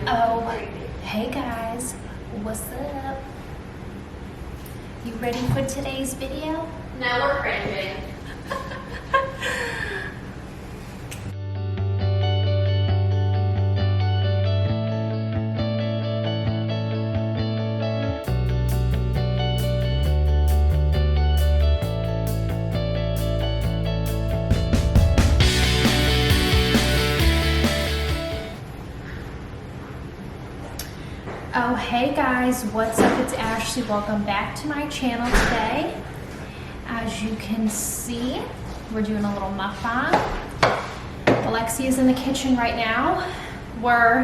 Oh, hey guys, what's up? You ready for today's video? No, we're cringing. Oh, hey guys, what's up? It's Ashley. Welcome back to my channel today. As you can see, we're doing a little mukbang. Alexia's in the kitchen right now.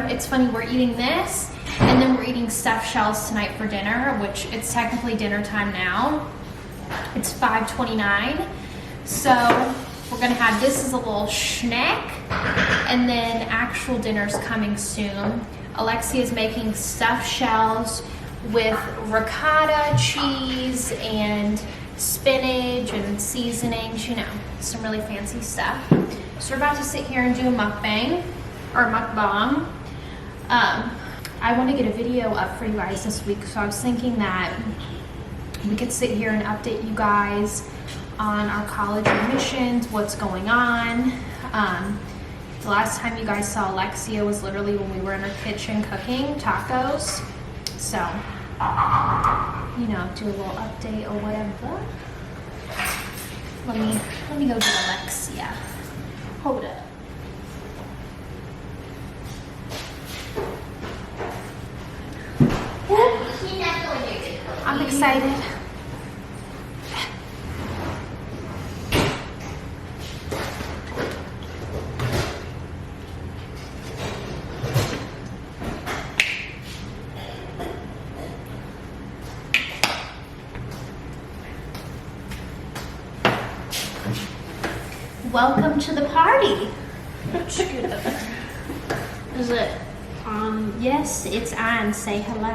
It's funny, we're eating this, and then we're eating stuffed shells tonight for dinner, which it's technically dinner time now. It's 5:29, so we're gonna have this as a little snack, and then actual dinner's coming soon. Alexia is making stuffed shells with ricotta, cheese, and spinach and seasonings, you know, some really fancy stuff. So we're about to sit here and do a mukbang, or mukbang. I want to get a video up for you guys this week, so I was thinking that we could sit here and update you guys on our college admissions, what's going on. The last time you guys saw Alexia was literally when we were in her kitchen cooking tacos. So, you know, do a little update or whatever. Let me go get Alexia. Hold up. I'm excited. Welcome to the party. Is it Yes, it's on. Say hello.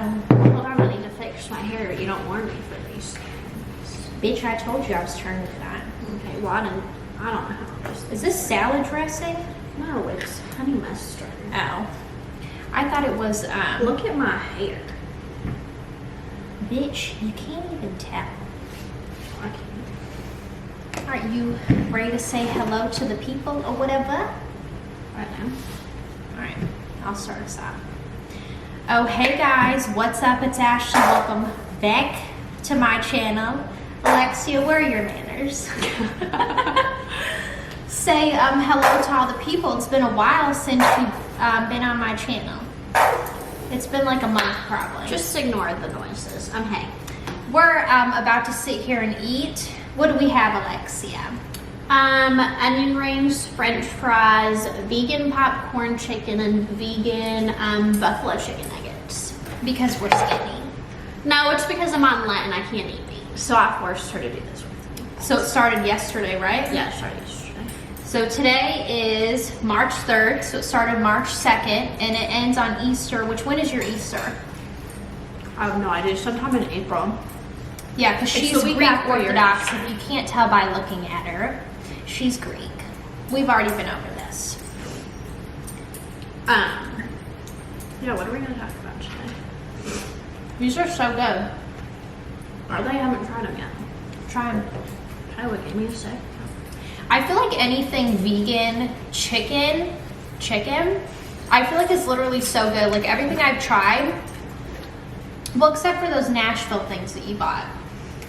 Hold on, I need to fix my hair. You don't warn me for these things. Bitch, I told you I was turning it on. Okay, well, I don't know how this Is this salad dressing? No, it's honey mustard. Oh. I thought it was, Look at my hair. bitch, you can't even tell. I can't. Are you ready to say hello to the people or whatever? Right now. Alright, I'll start us off. Oh, hey guys, what's up? It's Ashley. Welcome back to my channel. Alexia, where are your manners? Say hello to all the people. It's been a while since you've been on my channel. It's been like a month probably. Just ignore the noises. Hey. We're about to sit here and eat. What do we have, Alexia? Onion rings, French fries, vegan popcorn chicken, and vegan buffalo chicken nuggets. Because we're skinny. No, it's because I'm on Lent and I can't eat meat. So I forced her to do this with me. So it started yesterday, right? Yeah, it started yesterday. So today is March 3rd, so it started March 2nd, and it ends on Easter, which when is your Easter? I have no idea. Sometime in April. Yeah, because It's she's the week Greek after your Orthodox, Easter. if you can't tell by looking at her. She's Greek. We've already been over this. Yeah, what are we gonna talk about today? These are so good. Are they? I haven't tried them yet. Try them. Try what? Give me a sec. I feel like anything vegan chicken, I feel like it's literally so good. Like everything I've tried, well, except for those Nashville things that you bought.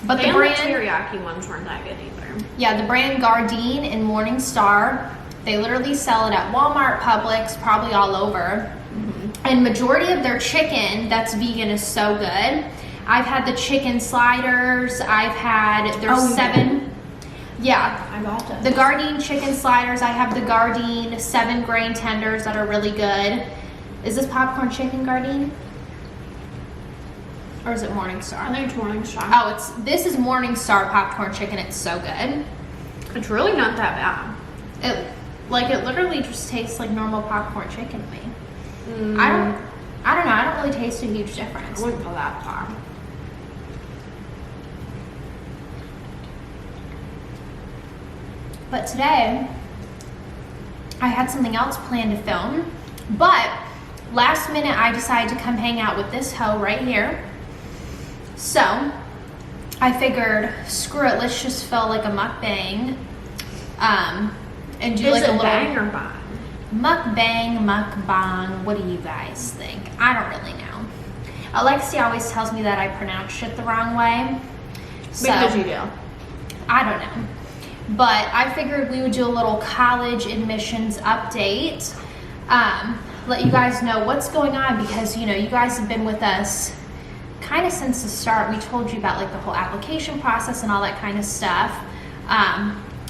But the brand teriyaki ones weren't that good either. Yeah, the brand Gardein and Morning Star, they literally sell it at Walmart, Publix, probably all over. And majority of their chicken that's vegan is so good. I've had the chicken sliders. I've had Yeah, I got them. the Gardein chicken sliders. I have the Gardein 7 grain tenders that are really good. Is this popcorn chicken Gardein? Or is it Morning Star? I think it's Morning Star. Oh, this is Morning Star popcorn chicken. It's so good. It's really not that bad. It literally just tastes like normal popcorn chicken to me. I don't know. I don't really taste a huge difference. I wouldn't go that far. But today, I had something else planned to film, but last minute I decided to come hang out with this hoe right here. So I figured, screw it, let's just film like a mukbang, and do like a little bang or bang? mukbang. What do you guys think? I don't really know. Alexia always tells me that I pronounce shit the wrong way. So, Because you do. I don't know. But I figured we would do a little college admissions update. Let you guys know what's going on, because you know you guys have been with us kind of since the start. We told you about like the whole application process and all that kind of stuff.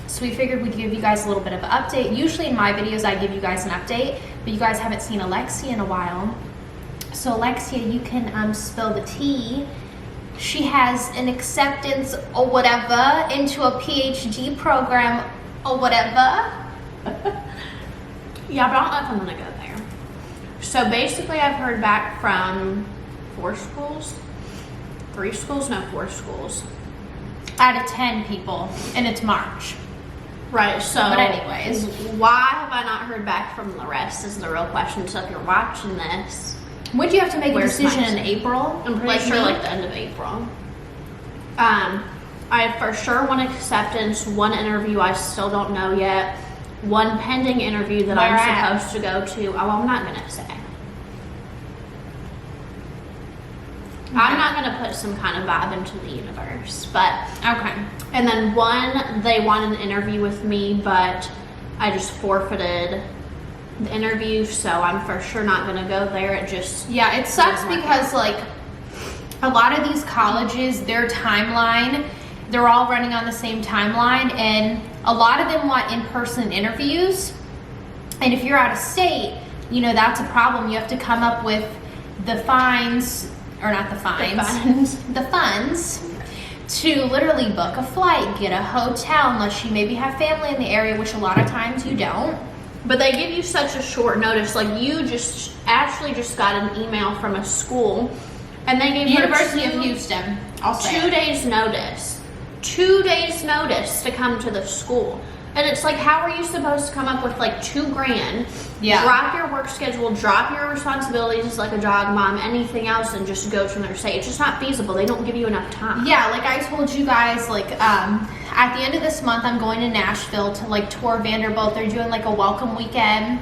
So we figured we'd give you guys a little bit of an update. Usually in my videos I give you guys an update, but you guys haven't seen Alexia in a while. So Alexia, you can spill the tea. She has an acceptance or whatever into a PhD program or whatever. Yeah, but I don't know if I'm gonna go there. So basically I've heard back from 4 schools. Out of 10 people, and it's March. Right, so But anyways. why have I not heard back from the rest is the real question. So if you're watching this, Would you have to make a Where's decision my- in April? I'm pretty sure me? like the end of April. I have for sure 1 acceptance, 1 interview I still don't know yet, 1 pending interview that Where I'm at? supposed to go to. Oh, I'm not gonna say. I'm not gonna put some kind of vibe into the universe, but Okay. and then 1, they want an interview with me, but I just forfeited the interview, so I'm for sure not gonna go there. It just Yeah, it sucks doesn't work because like a lot of these colleges, their timeline, they're all running on the same timeline, and a lot of them want in-person interviews. And if you're out of state, you know, that's a problem. You have to come up with the fines, or not the fines, the funds to literally book a flight, get a hotel, unless you maybe have family in the area, which a lot of times you don't. But they give you such a short notice. Like you just actually just got an email from a school, and they gave University her of Houston. I'll say 2 it. days notice. 2 days notice to come to the school. And it's like, how are you supposed to come up with like $2 grand? Yeah. Drop your work schedule, drop your responsibilities as like a dog mom, anything else, and just go to another state. It's just not feasible. They don't give you enough time. Yeah, like I told you guys, like at the end of this month, I'm going to Nashville to like tour Vanderbilt. They're doing like a welcome weekend,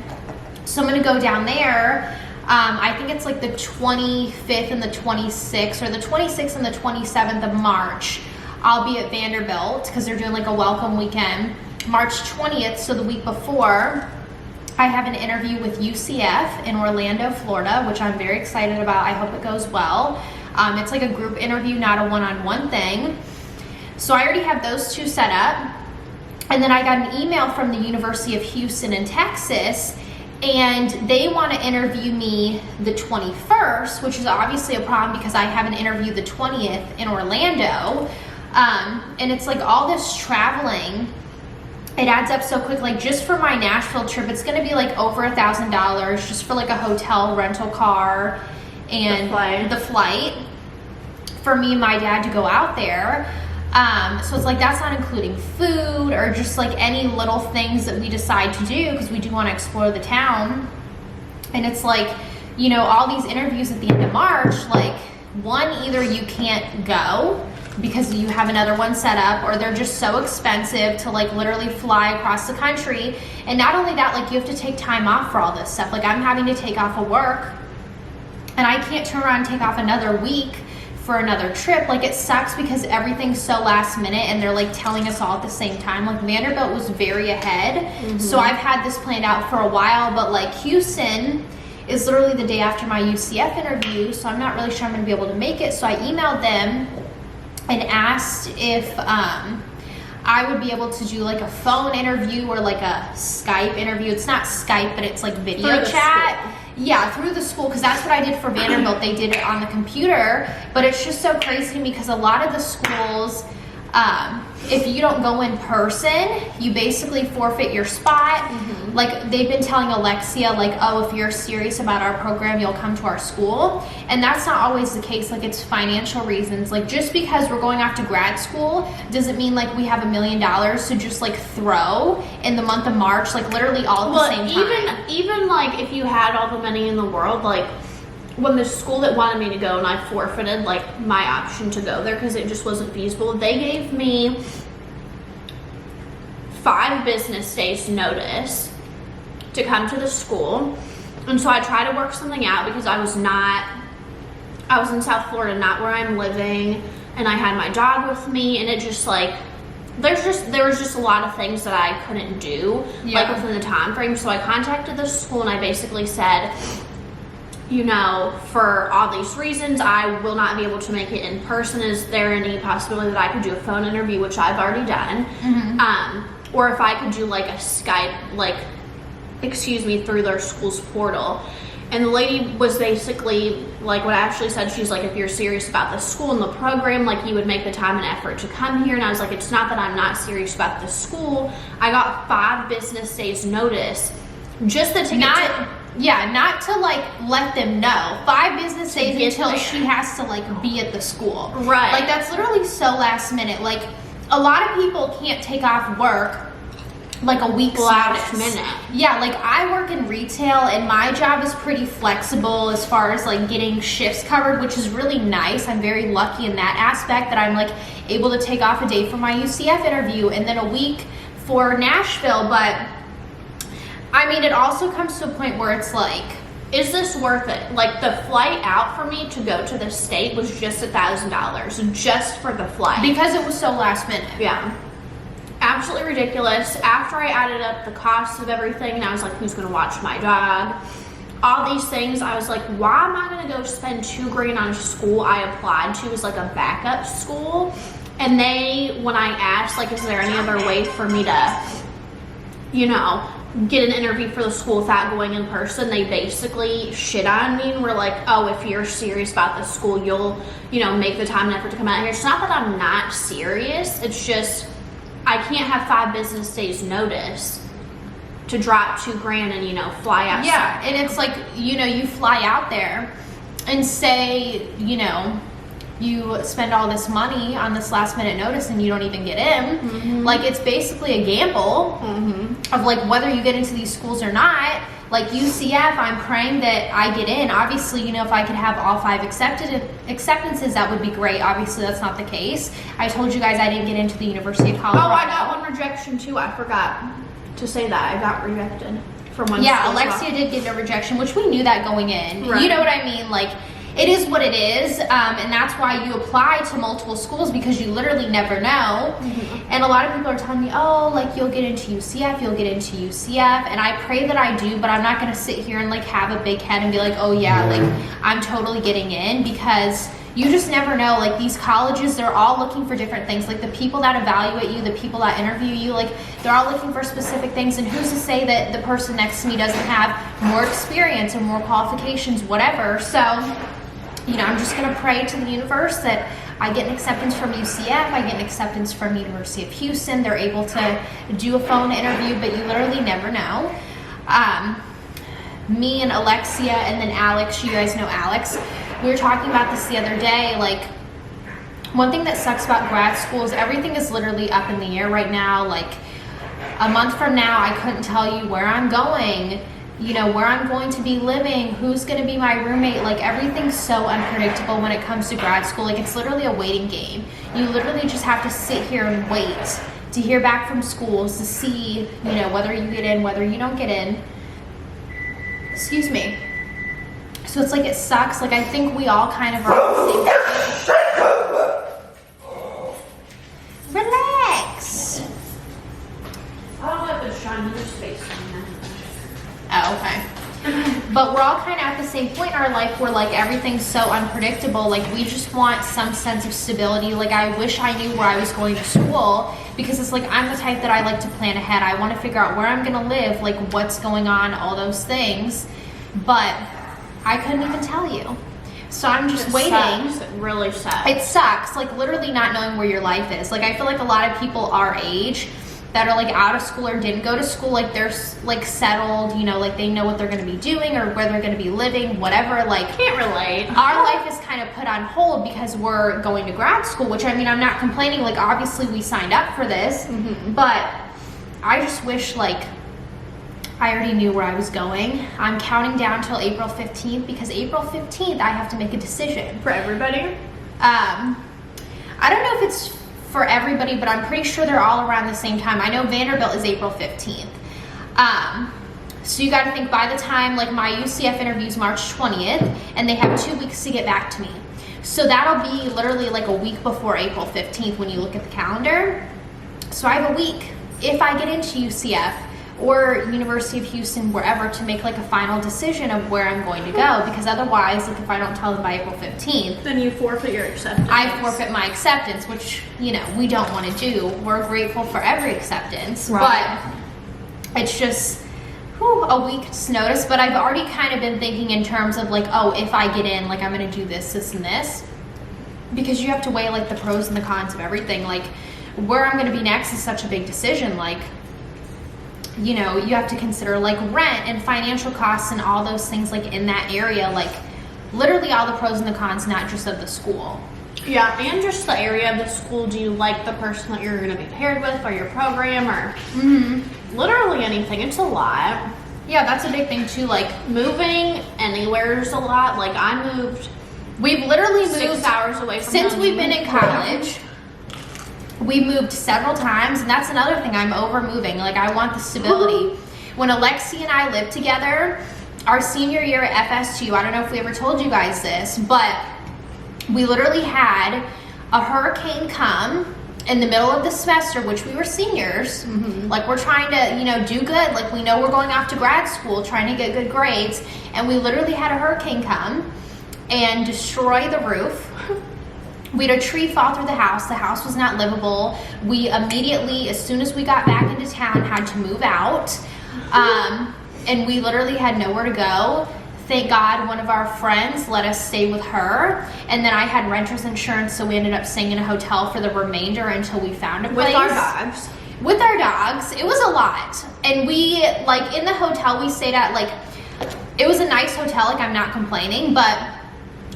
so I'm gonna go down there. I think it's like the 25th and the 26th, or the 26th and the 27th of March. I'll be at Vanderbilt because they're doing like a welcome weekend. March 20th, so the week before, I have an interview with UCF in Orlando, Florida, which I'm very excited about. I hope it goes well. It's like a group interview, not a one-on-one thing. So I already have those 2 set up. And then I got an email from the University of Houston in Texas, and they want to interview me the 21st, which is obviously a problem because I have an interview the 20th in Orlando. And it's like all this traveling, it adds up so quick. Like just for my Nashville trip, it's gonna be like over $1,000 just for like a hotel, rental car, and the flight for me and my dad to go out there. So it's like that's not including food or just like any little things that we decide to do, because we do want to explore the town. And it's like, you know, all these interviews at the end of March, like one, either you can't go because you have another one set up, or they're just so expensive to like literally fly across the country. And not only that, like you have to take time off for all this stuff. Like I'm having to take off of work, and I can't turn around and take off another week for another trip. Like it sucks because everything's so last minute, and they're like telling us all at the same time. Like Vanderbilt was very ahead. So I've had this planned out for a while, but like Houston is literally the day after my UCF interview, so I'm not really sure I'm gonna be able to make it. So I emailed them and asked if I would be able to do like a phone interview or like a Skype interview. It's not Skype, but it's like video chat. Yeah, through the school, because that's what I did for Vanderbilt. They did it on the computer, but it's just so crazy to me because a lot of the schools, if you don't go in person, you basically forfeit your spot. Like, they've been telling Alexia, like, oh, if you're serious about our program, you'll come to our school. And that's not always the case. Like, it's financial reasons. Like, just because we're going off to grad school doesn't mean, like, we have $1 million to just, like, throw in the month of March, like, literally all at the same time. Even, like, if you had all the money in the world, like, when the school that wanted me to go and I forfeited, like, my option to go there because it just wasn't feasible, they gave me 5 business days notice to come to the school. And so I tried to work something out because I was in South Florida, not where I'm living, and I had my dog with me, and it just, like, there was just a lot of things that I couldn't do, like, within the time frame. So I contacted the school and I basically said, you know, for all these reasons, I will not be able to make it in person. Is there any possibility that I could do a phone interview, which I've already done? Or if I could do, like, a Skype, like, through their school's portal. And the lady was basically, like, what Ashley said, she's like, if you're serious about the school and the program, like, you would make the time and effort to come here. And I was like, it's not that I'm not serious about the school. I got 5 business days notice just the ticket. Not to, like, let them know. 5 business days until there. she has to, like, be at the school. Right. Like, that's literally so last minute. Like, a lot of people can't take off work, like, a week's last notice. minute. Yeah, like, I work in retail, and my job is pretty flexible as far as, like, getting shifts covered, which is really nice. I'm very lucky in that aspect that I'm, like, able to take off a day for my UCF interview and then a week for Nashville. But I mean, it also comes to a point where it's like, is this worth it? Like, the flight out for me to go to the state was just $1,000 just for the flight. Because it was so last minute. Yeah. Absolutely ridiculous. After I added up the cost of everything, and I was like, who's gonna watch my dog? All these things, I was like, why am I gonna go spend $2,000 on a school I applied to as, like, a backup school? And when I asked, like, is there any other way for me to, you know, get an interview for the school without going in person, they basically shit on me and were like, oh, if you're serious about the school, you'll, you know, make the time and effort to come out here. It's not that I'm not serious, it's just I can't have 5 business days notice to drop $2,000 and, you know, fly out. Yeah, and it's like, you know, you fly out there and say, you know, you spend all this money on this last minute notice and you don't even get in. Like, it's basically a gamble of, like, whether you get into these schools or not. Like, UCF, I'm praying that I get in. Obviously, you know, if I could have all 5 acceptances, that would be great. Obviously, that's not the case. I told you guys I didn't get into the University of Colorado. Oh, I got one rejection too. I forgot to say that. I got rejected from one school. Yeah, Alexia did get a rejection, which we knew that going in. Right. You know what I mean? Like, it is what it is, and that's why you apply to multiple schools, because you literally never know. And a lot of people are telling me, oh, like, you'll get into UCF, and I pray that I do, but I'm not going to sit here and, like, have a big head and be like, oh yeah, like, I'm totally getting in, because you just never know. Like, these colleges, they're all looking for different things. Like, the people that evaluate you, the people that interview you, like, they're all looking for specific things. And who's to say that the person next to me doesn't have more experience or more qualifications, whatever. So, you know, I'm just going to pray to the universe that I get an acceptance from UCF, I get an acceptance from University of Houston. They're able to do a phone interview, but you literally never know. Me and Alexia and then Alex, you guys know Alex, we were talking about this the other day. Like, one thing that sucks about grad school is everything is literally up in the air right now. Like, a month from now, I couldn't tell you where I'm going, you know, where I'm going to be living, who's going to be my roommate. Like, everything's so unpredictable when it comes to grad school. Like, it's literally a waiting game. You literally just have to sit here and wait to hear back from schools to see, you know, whether you get in, whether you don't get in. Excuse me. So it's like, it sucks. Like, I think we all kind of are on the same page. Relax. I don't know if it's shiny, your face. Oh, okay. But we're all kind of at the same point in our life where, like, everything's so unpredictable. Like, we just want some sense of stability. Like, I wish I knew where I was going to school, because it's like, I'm the type that I like to plan ahead. I want to figure out where I'm going to live, like, what's going on, all those things. But I couldn't even tell you. So I'm just waiting. Sucks. It really sucks. It sucks, like literally not knowing where your life is. Like I feel like a lot of people our age that are like out of school or didn't go to school, like they're like settled, you know, like they know what they're going to be doing or where they're going to be living, whatever. Like can't relate. Our life is kind of put on hold because we're going to grad school, which I mean, I'm not complaining. Like obviously we signed up for this, but I just wish like I already knew where I was going. I'm counting down till April 15th because April 15th I have to make a decision. For everybody? I don't know if it's for everybody, but I'm pretty sure they're all around the same time. I know Vanderbilt is April 15th. So you got to think by the time like my UCF interview's March 20th and they have 2 weeks to get back to me. So that'll be literally like a week before April 15th when you look at the calendar. So I have a week if I get into UCF or University of Houston, wherever, to make like a final decision of where I'm going to go, because otherwise, like if I don't tell them by April 15th, then you forfeit your acceptance. I forfeit my acceptance, which, you know, we don't want to do. We're grateful for every acceptance, right. But it's just a week's notice. But I've already kind of been thinking in terms of like, oh, if I get in, like I'm going to do this, this, and this, because you have to weigh like the pros and the cons of everything. Like where I'm going to be next is such a big decision. Like, you know, you have to consider like rent and financial costs and all those things like in that area, like literally all the pros and the cons, not just of the school. Yeah, and just the area of the school. Do you like the person that you're going to be paired with or your program or literally anything? It's a lot. Yeah, that's a big thing too. Like moving anywhere is a lot. Like I moved. We've literally moved 6 hours away from since home. we've been in college. We moved several times, and that's another thing. I'm over moving. Like I want the stability. When Alexia and I lived together, our senior year at FSU, I don't know if we ever told you guys this, but we literally had a hurricane come in the middle of the semester, which we were seniors. Like we're trying to, you know, do good. Like we know we're going off to grad school, trying to get good grades, and we literally had a hurricane come and destroy the roof. We had a tree fall through the house. The house was not livable. We immediately, as soon as we got back into town, had to move out. And we literally had nowhere to go. Thank God one of our friends let us stay with her. And then I had renter's insurance, so we ended up staying in a hotel for the remainder until we found a place. With our dogs. With our dogs. It was a lot. And we, like, in the hotel we stayed at, like, it was a nice hotel, like, I'm not complaining, but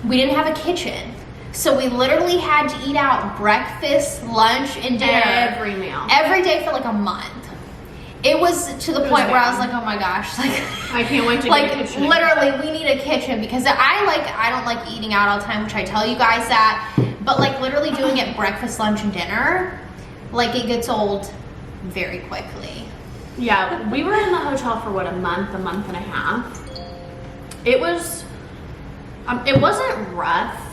we didn't have a kitchen. So we literally had to eat out breakfast, lunch, and dinner every meal, every day for like a month. It was to the point where I was like, oh my gosh, like I can't wait to like get a kitchen. literally we need a kitchen, because I don't like eating out all the time, which I tell you guys that, but like literally doing it breakfast, lunch, and dinner, like it gets old very quickly. Yeah, we were in the hotel for what, a month and a half. It was it wasn't rough.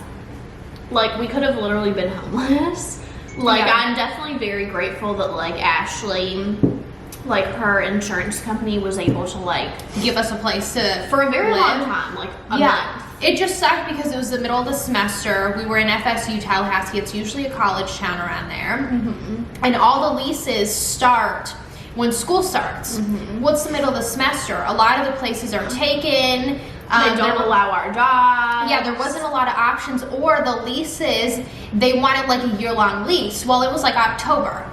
Like, we could have literally been homeless. Like, Yeah. I'm definitely very grateful that, like, Ashley, like, her insurance company was able to, like, Give us a place to for a very live. long time, like, a month. It just sucked because it was the middle of the semester. We were in FSU, Tallahassee. It's usually a college town around there. And all the leases start when school starts. What's the middle of the semester? A lot of the places are taken. They don't allow our dogs. Yeah, there wasn't a lot of options, or the leases, they wanted like a year-long lease. Well, it was like October,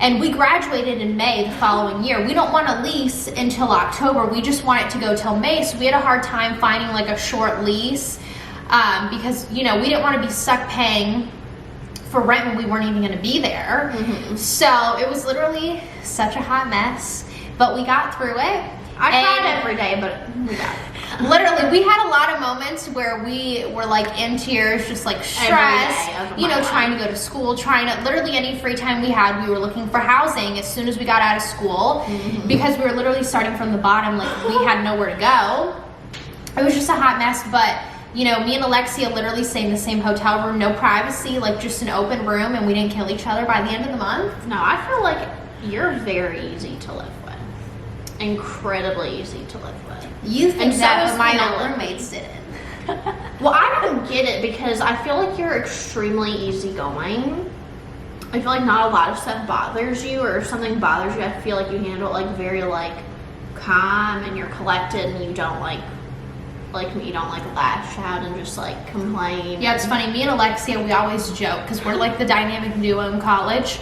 and we graduated in May the following year. We don't want a lease until October. We just want it to go till May, so we had a hard time finding like a short lease because, you know, we didn't want to be stuck paying for rent when we weren't even going to be there. So it was literally such a hot mess, but we got through it. I cried every day, but we got it. Literally, we had a lot of moments where we were like in tears, just like stressed, you know, trying to go to school, trying to, literally any free time we had, we were looking for housing as soon as we got out of school, because we were literally starting from the bottom, like we had nowhere to go. It was just a hot mess, but you know, me and Alexia literally stayed in the same hotel room, no privacy, like just an open room, and we didn't kill each other by the end of the month. No, I feel like you're very easy to live with. Incredibly easy to live with. You think And that, so but my is old Penelope. roommates didn't. Well, I don't get it because I feel like you're extremely easygoing. I feel like not a lot of stuff bothers you, or if something bothers you, I feel like you handle it like very like calm and you're collected and you don't like like me don't like lash out and just like complain. Yeah, it's funny. Me and Alexia, we always joke because we're like the dynamic duo in college.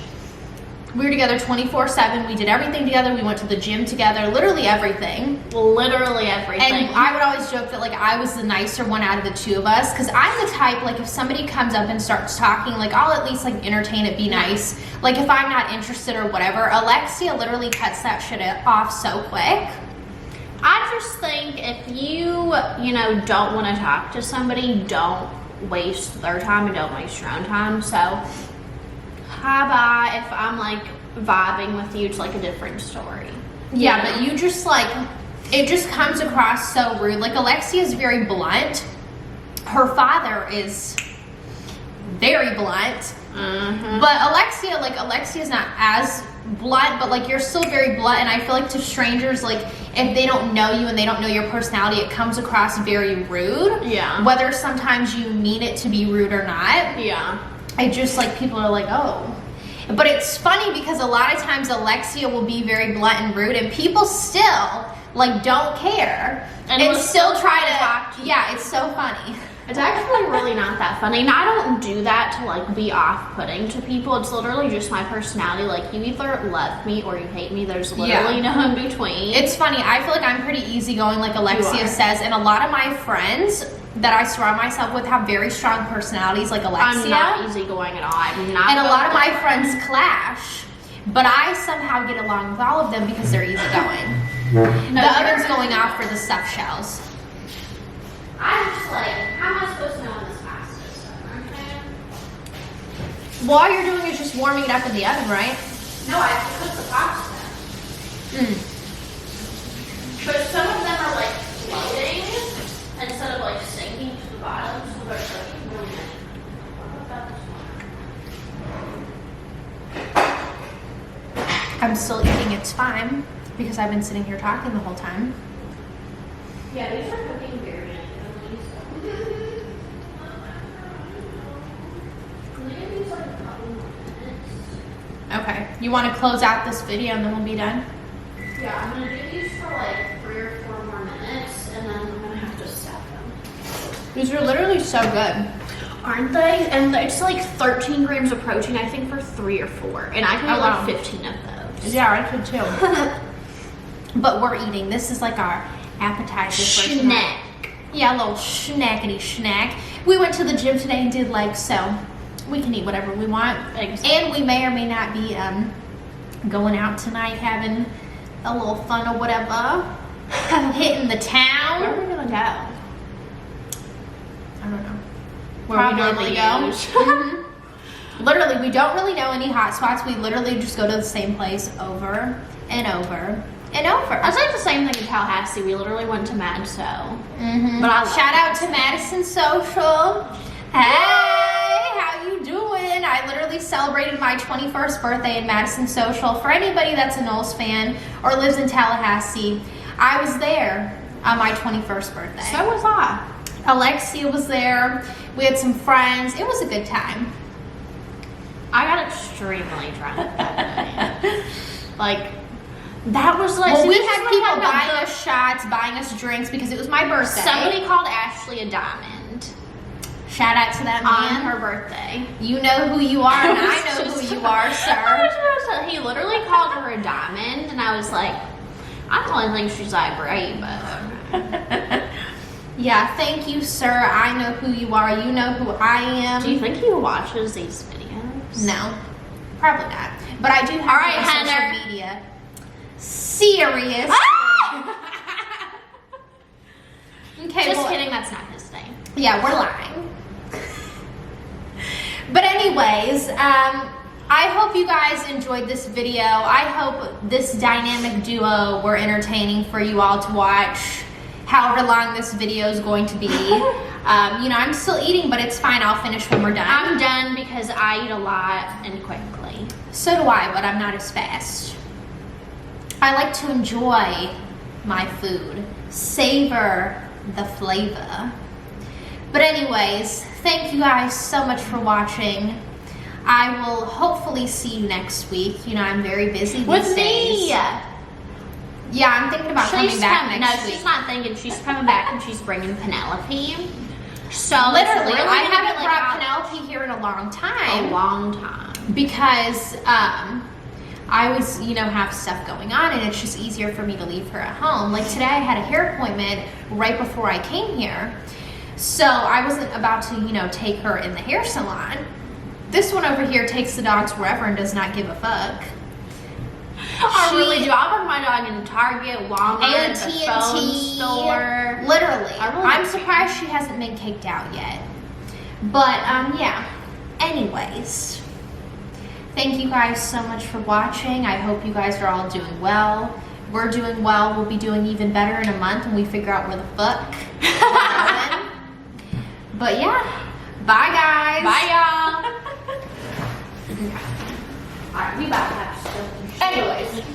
We were together 24/7. We did everything together. We went to the gym together. Literally everything. Literally everything. And I would always joke that like I was the nicer one out of the two of us because I'm the type, like if somebody comes up and starts talking, like I'll at least like entertain it, be nice. Like if I'm not interested or whatever, Alexia literally cuts that shit off so quick. I just think if you know, don't want to talk to somebody, don't waste their time and don't waste your own time. So, hi bye. If I'm like vibing with you, it's like a different story. Yeah, but you just like, it just comes across so rude. Like Alexia is very blunt. Her father is very blunt. But Alexia's not as blunt, but like you're still very blunt, and I feel like to strangers, like if they don't know you and they don't know your personality, it comes across very rude. Yeah. Whether sometimes you mean it to be rude or not. Yeah. I just like people are like, oh. But it's funny because a lot of times Alexia will be very blunt and rude, and people still like don't care and still try to talk to you. Yeah, it's so funny. It's actually really not that funny. And I don't do that to like be off-putting to people. It's literally just my personality. Like you either love me or you hate me. There's literally no in between. It's funny. I feel like I'm pretty easygoing, like Alexia says, and a lot of my friends that I surround myself with have very strong personalities, like Alexia. I'm not easygoing at all. I'm not. And a lot of my friends clash, but I somehow get along with all of them because they're easygoing. The oven's going off for the stuffed shells. I'm just like, how am I supposed to know when this pasta is done? Okay. Well, all you're doing is just warming it up in the oven, right? No, I have to cook the pasta. But some of them are like floating instead of like sinking to the bottom, so they're cooking really nice. What about this one? I'm still eating. It's fine because I've been sitting here talking the whole time. Yeah, these are cooking very nicely. Okay. You want to close out this video and then we'll be done? Yeah, I'm gonna do these for like 3 or 4 more minutes, and then I'm gonna have to stuff them. These are literally so good. Aren't they? And it's like 13 grams of protein, I think, for 3 or 4. And I can eat like 15 of those. Yeah, I could too. But we're eating. This is like our appetizer. Snack. Yeah, a little snackety snack. We went to the gym today and did legs, so we can eat whatever we want. Exactly. And we may or may not be going out tonight having a little fun or whatever. Hitting the town. Where are we gonna go? I don't know. Where we normally go. Literally, we don't really know any hot spots. We literally just go to the same place over and over and over. I was like the same thing in Tallahassee. We literally went to Mad So. But I shout out to Madison Social. Hey, how you doing? I literally celebrated my 21st birthday in Madison Social. For anybody that's a Knowles fan or lives in Tallahassee, I was there on my 21st birthday. So was I. Alexia was there. We had some friends. It was a good time. I got extremely drunk that day. Like, that was like... Well, we had people buying us shots, buying us drinks because it was my birthday. Somebody called Ashley a diamond. Shout out to that man. On her birthday. You know who you are, and I know who you are, sir. He literally called her a diamond, and I was like, I don't really think she's that great, but... Yeah, thank you, sir. I know who you are. You know who I am. Do you think he watches these videos? No, probably not. But I do have him on social media. Serious. Okay, just kidding. That's not his thing. Yeah, we're lying. But anyways, I hope you guys enjoyed this video. I hope this dynamic duo were entertaining for you all to watch. However long this video is going to be. You know, I'm still eating, but it's fine. I'll finish when we're done. I'm done because I eat a lot and quickly. So do I, but I'm not as fast. I like to enjoy my food. Savor the flavor. But anyways, thank you guys so much for watching. I will hopefully see you next week. You know, I'm very busy these days. With me! Yeah, I'm thinking about coming back next week. No, she's not thinking. She's coming back and she's bringing Penelope. So Literally, really I haven't brought Penelope here in a long time. A long time. Because I always, have stuff going on, and it's just easier for me to leave her at home. Like today, I had a hair appointment right before I came here, so I wasn't about to, take her in the hair salon. This one over here takes the dogs wherever and does not give a fuck. I really do. I'll bring my dog in Target, Walmart, the phone store. Literally. I'm do. surprised she hasn't been kicked out yet. But, yeah. Anyways. Thank you guys so much for watching. I hope you guys are all doing well. We're doing well. We'll be doing even better in a month when we figure out where the fuck we're going. But, yeah. Bye, guys. Bye, y'all. Alright, we about to have stuff. Anyways.